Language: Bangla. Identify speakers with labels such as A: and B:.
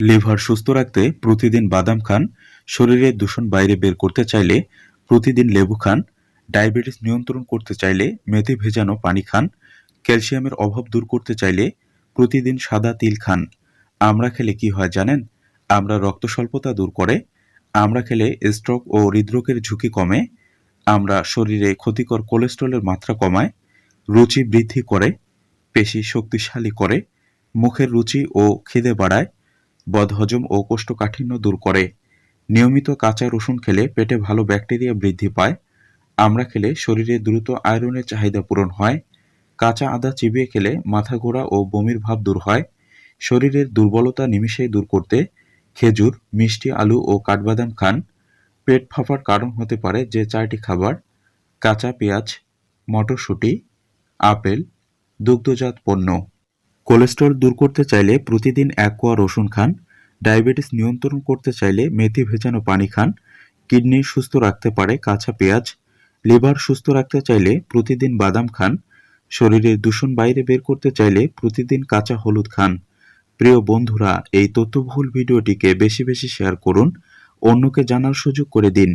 A: লিভার সুস্থ রাখতে প্রতিদিন বাদাম খান। শরীরের দূষণ বাইরে বের করতে চাইলে প্রতিদিন লেবু খান। ডায়াবেটিস নিয়ন্ত্রণ করতে চাইলে মেথি ভেজানো পানি খান। ক্যালসিয়ামের অভাব দূর করতে চাইলে প্রতিদিন সাদা তিল খান। আমড়া খেলে কি হয় জানেন? আমড়া রক্ত স্বল্পতা দূর করে। আমড়া খেলে স্ট্রোক ও হৃদরোগের ঝুঁকি কমে। আমড়া শরীরে ক্ষতিকর কোলেস্টেরলের মাত্রা কমায়। রুচি বৃদ্ধি করে। পেশি শক্তিশালী করে। মুখের রুচি ও খিদে বাড়ায়। বদহজম ও কোষ্ঠকাঠিন্য দূর করে। নিয়মিত কাঁচা রসুন খেলে পেটে ভালো ব্যাকটেরিয়া বৃদ্ধি পায়। আমড়া খেলে শরীরে দ্রুত আয়রনের চাহিদা পূরণ হয়। কাঁচা আদা চিবিয়ে খেলে মাথা ঘোরা ও বমির ভাব দূর হয়। শরীরের দুর্বলতা নিমিষেই দূর করতে খেজুর, মিষ্টি আলু ও কাঠবাদাম খান। পেট ফাঁপার কারণ হতে পারে যে 4টি খাবার: কাঁচা পেঁয়াজ, মটরশুঁটি, আপেল, দুগ্ধজাত পণ্য। কোলেস্টেরল দূর করতে চাইলে প্রতিদিন 1 কোয়া রসুন খান। ডায়াবেটিস নিয়ন্ত্রণ করতে চাইলে মেথি ভেজানো পানি খান। কিডনি সুস্থ রাখতে পারে কাঁচা পেঁয়াজ। লিভার সুস্থ রাখতে চাইলে প্রতিদিন বাদাম খান। শরীরের দূষণ বাইরে বের করতে চাইলে প্রতিদিন কাঁচা হলুদ খান। প্রিয় বন্ধুরা, এই তথ্যবহুল ভিডিওটিকে বেশি বেশি শেয়ার করুন, অন্যকে জানার সুযোগ করে দিন।